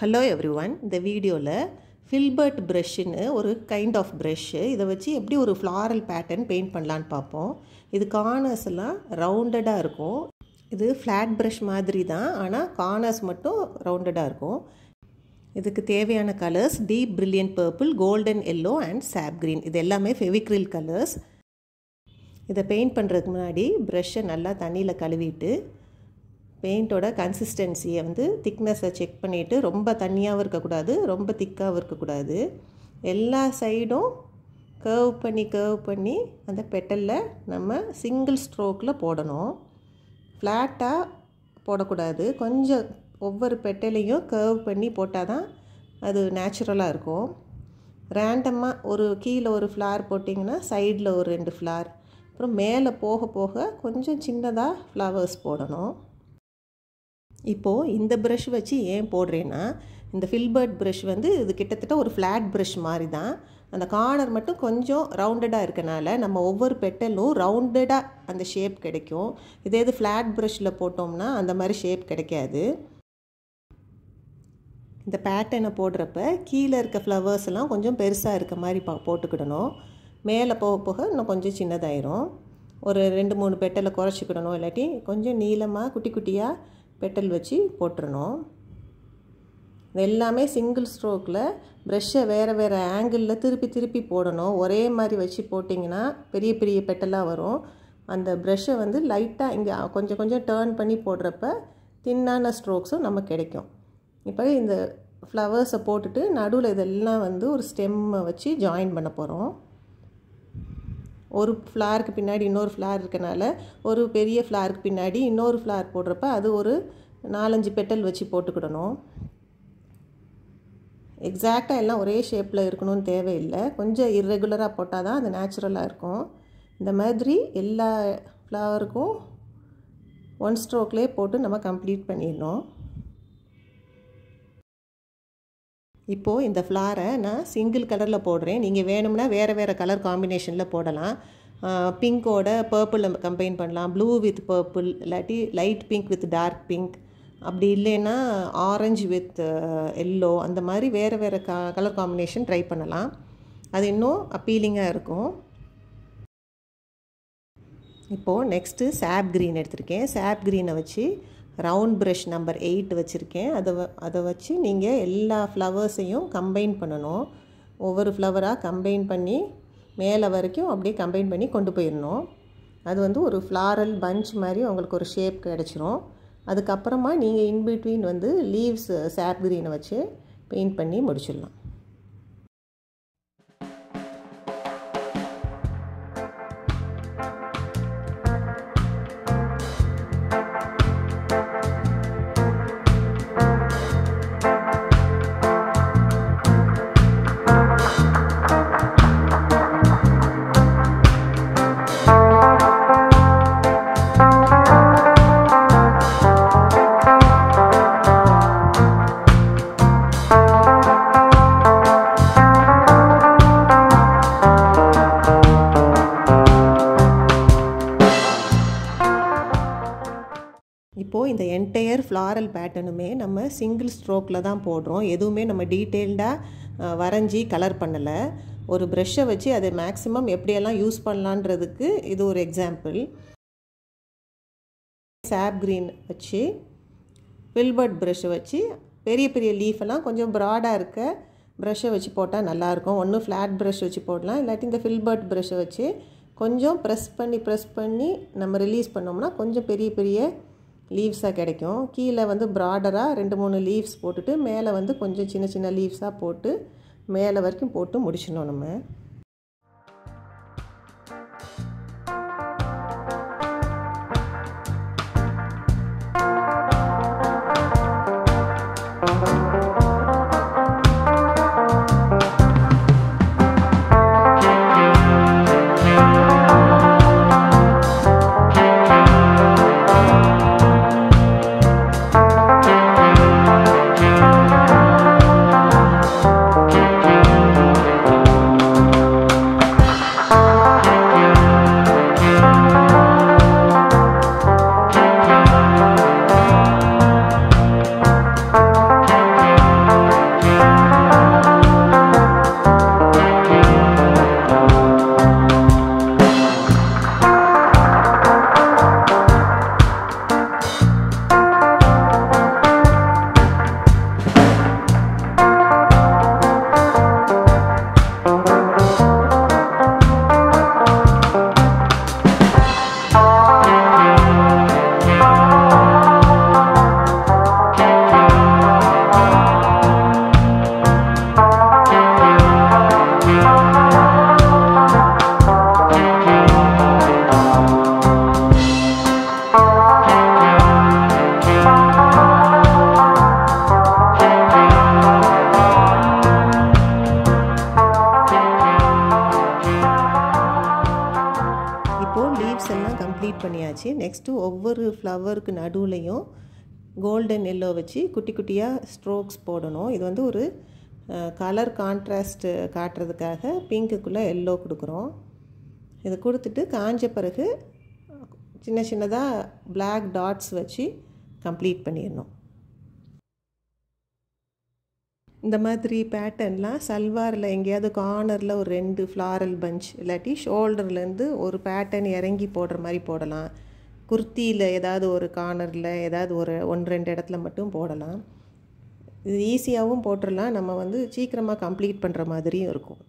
Hello everyone, இந்த வீடியோவில் Philbert ப்ரஷ்னு ஒரு கைண்ட் ஆஃப் ப்ரஷ்ஷு இதை வச்சு எப்படி ஒரு ஃப்ளாரல் பேட்டர்ன் பெயிண்ட் பண்ணலான்னு பார்ப்போம். இது கார்னர்ஸ் எல்லாம் ரவுண்டடாக இருக்கும். இது ஃப்ளாட் ப்ரஷ் மாதிரி தான், ஆனால் கார்னர்ஸ் மட்டும் ரவுண்டடாக இருக்கும். இதுக்கு தேவையான colours deep brilliant purple, golden yellow and சாப் க்ரீன். இது எல்லாமே ஃபெவிக்ரில் கலர்ஸ். இதை பெயிண்ட் பண்ணுறதுக்கு முன்னாடி ப்ரஷ்ஷை நல்லா தண்ணியில் கழுவிட்டு பெயிண்டோட கன்சிஸ்டன்சியை திக்னஸை செக் பண்ணிவிட்டு, ரொம்ப தண்ணியாகவும் இருக்கக்கூடாது, ரொம்ப திக்காகவும் இருக்கக்கூடாது. எல்லா சைடும் கர்வ் பண்ணி அந்த பெட்டலில் நம்ம சிங்கிள் ஸ்ட்ரோக்கில் போடணும். ஃப்ளாட்டாக போடக்கூடாது. கொஞ்சம் ஒவ்வொரு பெட்டலையும் கர்வ் பண்ணி போட்டால் தான் அது நேச்சுரலாக இருக்கும். ரேண்டமாக ஒரு கீழே ஒரு ஃப்ளார் போட்டிங்கன்னா சைடில் ஒரு 2 ஃப்ளார், அப்புறம் மேலே போக போக கொஞ்சம் சின்னதாக ஃப்ளவர்ஸ் போடணும். இப்போது இந்த ப்ரஷ் வச்சு ஏன் போடுறேன்னா, இந்த ஃபில்பர்ட் ப்ரஷ் இது கிட்டத்தட்ட ஒரு ஃப்ளாட் ப்ரஷ் மாதிரி தான். அந்த கார்னர் மட்டும் கொஞ்சம் ரவுண்டடாக இருக்கனால நம்ம ஒவ்வொரு பெட்டலும் ரவுண்டடாக அந்த ஷேப் கிடைக்கும். இதே இது ஃப்ளாட் ப்ரஷ்ஷில் போட்டோம்னா அந்த மாதிரி ஷேப் கிடைக்காது. இந்த பேட்டர்னை போடுறப்ப கீழே இருக்க ஃப்ளவர்ஸ் எல்லாம் கொஞ்சம் பெருசாக இருக்க மாதிரி போட்டுக்கிடணும். மேலே போக போக இன்னும் கொஞ்சம் சின்னதாயிரும். ஒரு 2-3 பெட்டலை குறைச்சிக்கிடணும். இல்லாட்டி கொஞ்சம் நீளமாக குட்டி குட்டியாக பெட்டல் வச்சு போட்டுறணும். எல்லாமே சிங்கிள் ஸ்ட்ரோக்கில் ப்ரஷ்ஷை வேறு ஆங்கிளில் திருப்பி போடணும். ஒரே மாதிரி வச்சு போட்டிங்கன்னா பெரிய பெரிய பெட்டலாக வரும். அந்த ப்ரஷ்ஷை லைட்டாக இங்கே கொஞ்சம் டேர்ன் பண்ணி போடுறப்ப தின்னான ஸ்ட்ரோக்ஸும் நமக்கு கிடைக்கும். இப்போ இந்த ஃப்ளவர்ஸை போட்டுட்டு நடுவில் இதெல்லாம் ஒரு ஸ்டெம்மை வச்சு ஜாயின் பண்ண போகிறோம். ஒரு ஃப்ளாருக்கு பின்னாடி இன்னொரு ஃப்ளார் இருக்கனால ஒரு பெரிய ஃப்ளாருக்கு பின்னாடி இன்னொரு ஃப்ளார் போடுறப்ப அது ஒரு 4-5 பெட்டல் வச்சு போட்டுக்கிடணும். எக்ஸாக்டாக எல்லாம் ஒரே ஷேப்பில் இருக்கணும்னு தேவையில்லை. கொஞ்சம் இர்ரெகுலராக போட்டால் தான் அது நேச்சுரலாக இருக்கும். இந்த மாதிரி எல்லா ஃப்ளவருக்கும் 1 ஸ்ட்ரோக்லேயே போட்டு நம்ம கம்ப்ளீட் பண்ணிடணும். இப்போது இந்த ஃப்ளாரை நான் சிங்கிள் கலரில் போடுறேன். நீங்கள் வேணும்னா வேறு கலர் காம்பினேஷனில் போடலாம். பிங்கோட பர்பிளில் கம்பைன் பண்ணலாம், ப்ளூ வித் பர்பிள், இல்லாட்டி light pink with dark pink, அப்படி இல்லைன்னா ஆரஞ்சு வித் எல்லோ, அந்த மாதிரி வேறு கலர் காம்பினேஷன் ட்ரை பண்ணலாம். அது இன்னும் அப்பீலிங்காக இருக்கும். இப்போது நெக்ஸ்ட்டு சாப் க்ரீன் எடுத்திருக்கேன். சாப் க்ரீனை வச்சு ரவுண்ட் ப்ரஷ் நம்பர் 8 வச்சுருக்கேன். அதை வச்சு நீங்கள் எல்லா ஃப்ளவர்ஸையும் கம்பைன் பண்ணணும். ஒவ்வொரு ஃப்ளவராக கம்பைன் பண்ணி மேலே வரைக்கும் அப்படியே கம்பைன் பண்ணி கொண்டு போயிடணும். அது ஒரு ஃப்ளாரல் பஞ்ச் மாதிரி உங்களுக்கு ஒரு ஷேப் கிடச்சிரும். அதுக்கப்புறமா நீங்கள் இன்பிட்வீன் லீவ்ஸ் சாப் க்ரீனை வச்சு பெயிண்ட் பண்ணி முடிச்சிடலாம். இப்போது இந்த என்டையர் ஃப்ளாரல் பேட்டர்னுமே நம்ம சிங்கிள் ஸ்ட்ரோக்கில் தான் போடுறோம். எதுவுமே நம்ம டீட்டெயில்டாக வரைஞ்சி கலர் பண்ணலை. ஒரு ப்ரஷ்ஷை வச்சு அதை மேக்ஸிமம் எப்படியெல்லாம் யூஸ் பண்ணலான்றதுக்கு இது ஒரு எக்ஸாம்பிள். சாப் க்ரீன் வச்சு ஃபில்பர்ட் ப்ரஷ்ஷை வச்சு பெரிய லீஃபெல்லாம் கொஞ்சம் ப்ராடாக இருக்க ப்ரஷ்ஷை வச்சு போட்டால் நல்லாயிருக்கும். ஒன்று ஃப்ளாட் ப்ரஷ் வச்சு போடலாம், இல்லாட்டி இந்த ஃபில்பர்ட் ப்ரஷ்ஷை வச்சு கொஞ்சம் ப்ரெஸ் பண்ணி நம்ம ரிலீஸ் பண்ணோம்னா கொஞ்சம் பெரிய லீவ்ஸாக கிடைக்கும். கீழே ப்ராடராக 2-3 லீவ்ஸ் போட்டுட்டு மேலே கொஞ்சம் சின்ன லீவ்ஸாக போட்டு மேலே வரைக்கும் போட்டு முடிச்சிடணும் நம்ம. பண்ணியாச்சு. நெக்ஸ்ட்டு ஒவ்வொரு ஃப்ளவருக்கு நடுவுலையும் கோல்டன் எல்லோ வச்சு குட்டி குட்டியாக ஸ்ட்ரோக்ஸ் போடணும். இது வந்து ஒரு கலர் கான்ட்ராஸ்ட்டு காட்டுறதுக்காக பிங்க்குக்குள்ளே எல்லோ கொடுக்குறோம். இதை கொடுத்துட்டு காஞ்ச பிறகு சின்ன சின்னதாக பிளாக் டாட்ஸ் வச்சு கம்ப்ளீட் பண்ணிடணும். இந்த மாதிரி பேட்டர்ன்லாம் சல்வாரில் எங்கேயாவது கார்னரில் ஒரு 2 ஃப்ளாரல் பஞ்ச் இல்லாட்டி ஷோல்டர்லேருந்து ஒரு பேட்டர்ன் இறங்கி போடுற மாதிரி போடலாம். குர்த்தியில் ஏதாவது ஒரு கார்னரில் ஏதாவது ஒரு 1-2 இடத்துல மட்டும் போடலாம். இது ஈஸியாகவும் போட்டுடலாம். நம்ம வந்து சீக்கிரமாக கம்ப்ளீட் பண்ணுற மாதிரியும் இருக்கும்.